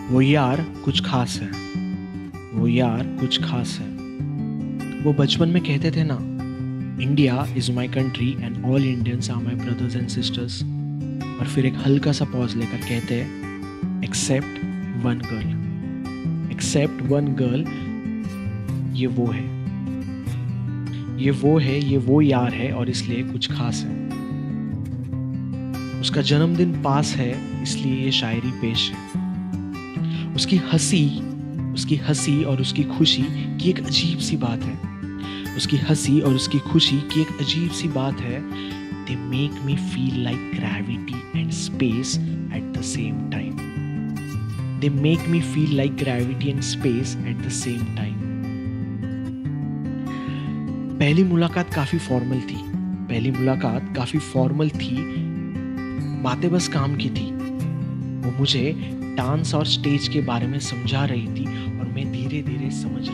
वो यार कुछ खास है, वो यार कुछ खास है। वो बचपन में कहते थे ना, India is my country and all Indians are my brothers and sisters. और फिर एक हल्का सा पॉज लेकर कहते हैं except one girl, except one girl. ये वो है, ये वो है, ये वो यार है और इसलिए कुछ खास है। उसका जन्मदिन पास है इसलिए ये शायरी पेश है। उसकी हंसी और उसकी खुशी की एक अजीब सी बात है। उसकी हंसी और उसकी खुशी की एक अजीब सी बात है। They make me feel like gravity and space at the same time. They make me feel like gravity and space at the same time. पहली मुलाकात काफी फॉर्मल थी। बातें बस काम की थी। वो मुझे डांस और स्टेज के बारे में समझा रही थी और मैं धीरे धीरे समझ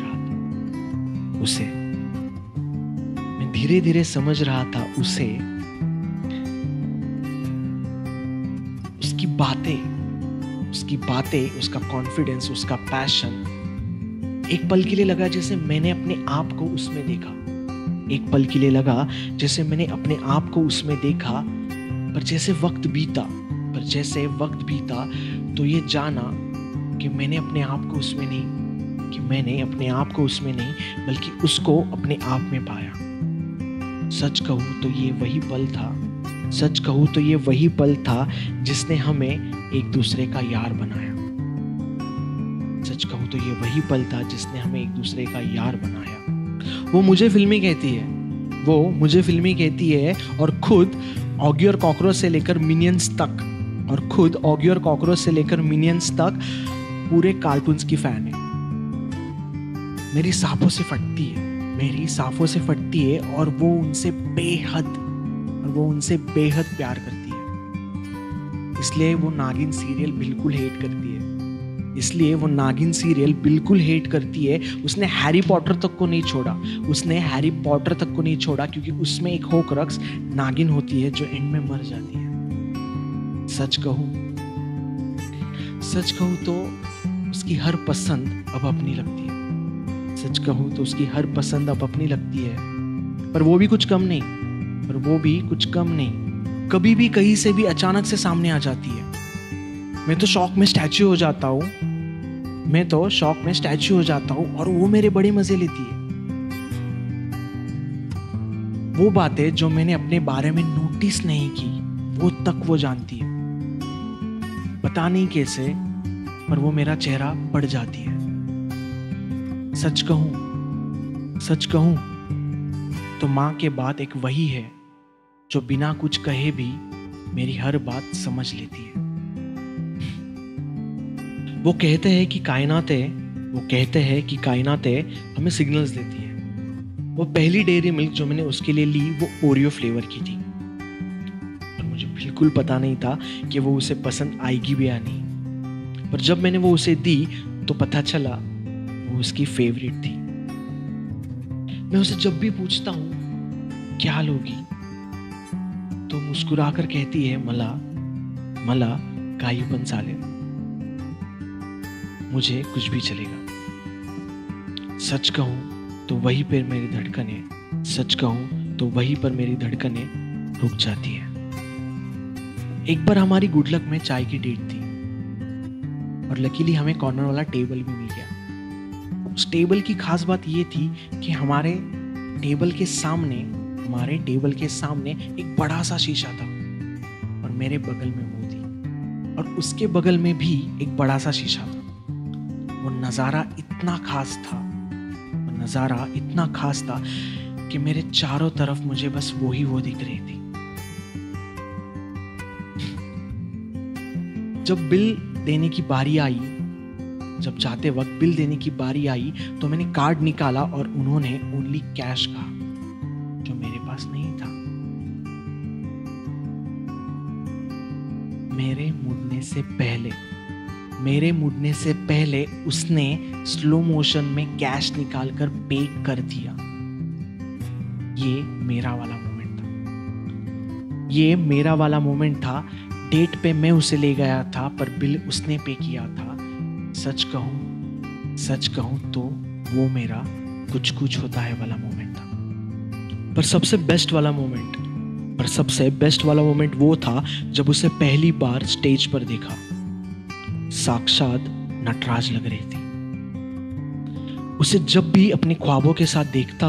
रहा था उसे। उसकी बातें, उसका कॉन्फिडेंस, उसका पैशन। एक पल के लिए लगा जैसे मैंने अपने आप को उसमें देखा। पर जैसे वक्त बीता तो ये जाना कि मैंने अपने आप को उसमें नहीं बल्कि उसको अपने आप में पाया। सच कहूँ तो ये वही पल था जिसने हमें एक दूसरे का यार बनाया। वो मुझे फिल्मी कहती है और खुद ऑगी और कॉकरोच से लेकर मिनियंस तक पूरे कार्टून्स की फैन है। मेरी सांपों से फटती है और वो उनसे बेहद प्यार करती है। इसलिए वो नागिन सीरियल बिल्कुल हेट करती है। उसने हैरी पॉटर तक को नहीं छोड़ा क्योंकि उसमें एक होक्रक्स नागिन होती है जो एंड में मर जाती है। सच कहूँ तो उसकी हर पसंद अब अपनी लगती है। पर वो भी कुछ कम नहीं, कभी भी कहीं से भी अचानक से सामने आ जाती है। मैं तो शॉक में स्टैच्यू हो जाता हूँ और वो मेरे बड़े मजे लेती है। वो बातें जो मैंने अपने बारे में नोटिस नहीं की वो तक वो जानती है। पता नहीं कैसे पर वो मेरा चेहरा पढ़ जाती है। सच कहूं तो माँ के बाद एक वही है जो बिना कुछ कहे भी मेरी हर बात समझ लेती है। वो कहते हैं कि कायनातें हमें सिग्नल्स देती है। वो पहली डेयरी मिल्क जो मैंने उसके लिए ली वो ओरियो फ्लेवर की थी और मुझे बिल्कुल पता नहीं था कि वो उसे पसंद आएगी भी या नहीं। पर जब मैंने वो उसे दी तो पता चला वो उसकी फेवरेट थी। मैं उसे जब भी पूछता हूँ क्या लोगी तो मुस्कुराकर कहती है मला काई बन साले, मुझे कुछ भी चलेगा। सच कहूँ तो वहीं पर मेरी धड़कनें रुक जाती है। एक बार हमारी गुड लक में चाय की डेट थी और लकीली हमें कॉर्नर वाला टेबल भी मिल गया। उस टेबल की खास बात ये थी कि हमारे टेबल के सामने एक बड़ा सा शीशा था और मेरे बगल में वो थी और उसके बगल में भी एक बड़ा सा शीशा था। वो नज़ारा इतना खास था कि मेरे चारों तरफ मुझे बस वो दिख रही थी। जब जाते वक्त बिल देने की बारी आई तो मैंने कार्ड निकाला और उन्होंने ओनली कैश कहा जो मेरे पास नहीं था। मेरे मुड़ने से पहले उसने स्लो मोशन में कैश निकालकर पे कर दिया। ये मेरा वाला मोमेंट था। डेट पे मैं उसे ले गया था पर बिल उसने पे किया था। सच कहूं तो वो मेरा कुछ कुछ होता है वाला मोमेंट था। पर सबसे बेस्ट वाला मोमेंट वो था जब उसे पहली बार स्टेज पर देखा। साक्षात नटराज लग रही थी। उसे जब भी अपने ख्वाबों के साथ देखता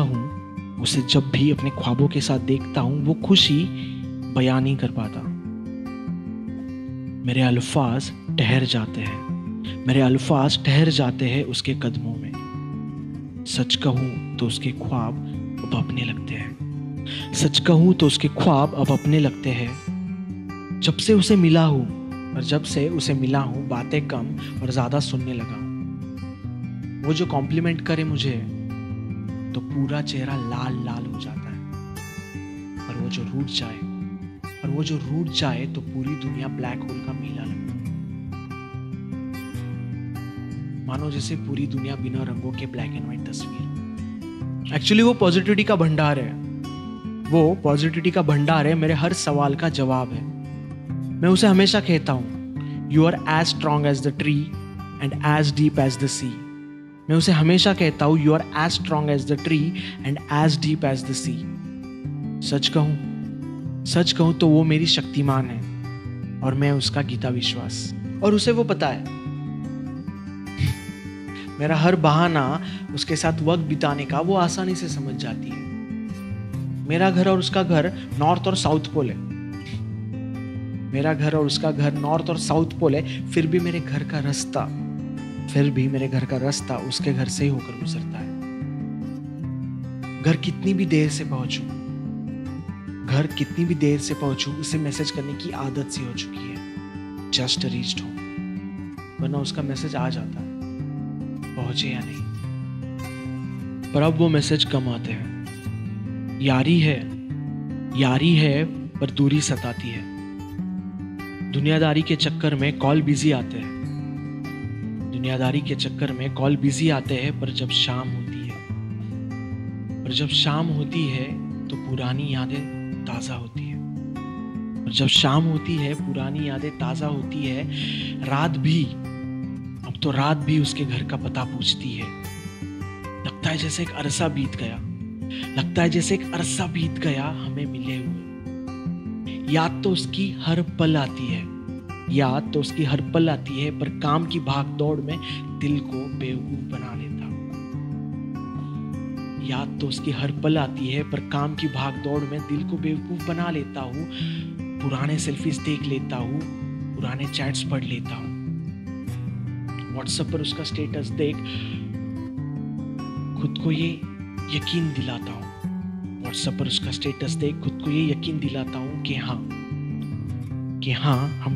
हूं वो खुशी बयान नहीं कर पाता। मेरे अल्फाज ठहर जाते हैं उसके कदमों में। सच कहूं तो उसके ख्वाब अब अपने लगते हैं। जब से उसे मिला हूं बातें कम और ज्यादा सुनने लगा हूं। वो जो कॉम्प्लीमेंट करे मुझे तो पूरा चेहरा लाल लाल हो जाता है, और वो जो रूठ जाए तो पूरी दुनिया ब्लैक होल का मेला लगता है। मानो जैसे पूरी दुनिया बिना रंगों के ब्लैक एंड व्हाइट तस्वीर। एक्चुअली वो पॉजिटिविटी का भंडार है। मेरे हर सवाल का जवाब है। मैं उसे हमेशा कहता हूं, you are as strong as the tree and as deep as the sea. मैं उसे हमेशा कहता हूं, you are as strong as the tree and as deep as the sea. सच कहूं तो वो मेरी शक्तिमान है और मैं उसका गीता विश्वास। और उसे वो पता है मेरा हर बहाना उसके साथ वक्त बिताने का वो आसानी से समझ जाती है। मेरा घर और उसका घर नॉर्थ और साउथ पोल है। फिर भी मेरे घर का रास्ता उसके घर से ही होकर गुजरता है। घर कितनी भी देर से पहुंचूं उसे मैसेज करने की आदत सी हो चुकी है, जस्ट रीच्ड होम। वरना उसका मैसेज आ जाता है, पहुंचे या नहीं। पर अब वो मैसेज कम आते हैं। यारी है पर दूरी सताती है। दुनियादारी के चक्कर में कॉल बिजी आते हैं, पर जब शाम होती है तो पुरानी यादें ताज़ा होती है। रात भी उसके घर का पता पूछती है। लगता है जैसे एक अरसा बीत गया हमें मिले हुए। याद तो उसकी हर पल आती है, पर काम की भाग दौड़ में दिल को बेवकूफ बना लेता हूँ। पुराने सेल्फीज देख लेता हूँ, पुराने चैट्स पढ़ लेता हूँ। व्हाट्सएप पर उसका स्टेटस देख खुद को ये यकीन दिलाता हूँ कि हाँ हम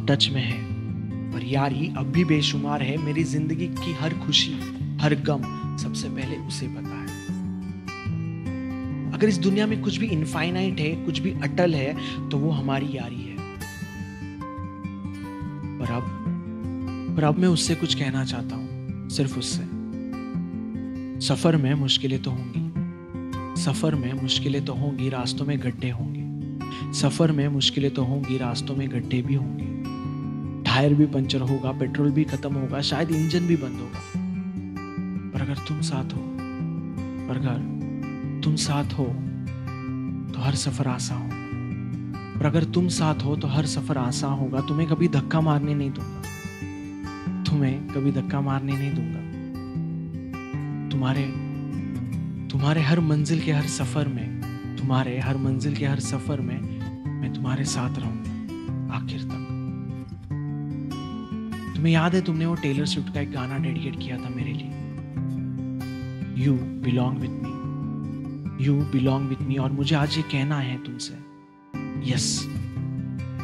टच में हैं। पर यारी अब भी बेशुमार है। मेरी जिंदगी की हर खुशी हर गम सबसे पहले उसे पता है। अगर इस दुनिया में कुछ भी इनफाइनाइट है, कुछ भी अटल है, तो वो हमारी यारी है। पर अब मैं उससे कुछ कहना चाहता हूँ, सिर्फ उससे। सफर में मुश्किलें तो होंगी, रास्तों में गड्ढे भी होंगे। टायर भी पंचर होगा, पेट्रोल भी खत्म होगा, शायद इंजन भी बंद होगा। पर अगर तुम साथ हो तो हर सफर आसान होगा। तुम्हें कभी धक्का मारने नहीं दूंगा। तुम्हारे हर मंजिल के हर सफर में मैं तुम्हारे साथ रहूंगा आखिर तक। तुम्हें याद है तुमने वो टेलर स्विफ्ट का एक गाना डेडिकेट किया था मेरे लिए, यू बिलोंग विथ मी। और मुझे आज ये कहना है तुमसे,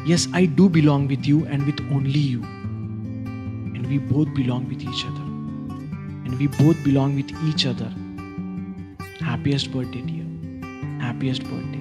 yes I do belong with you and with only you, and we both belong with each other. Happiest birthday, dear. Happiest birthday.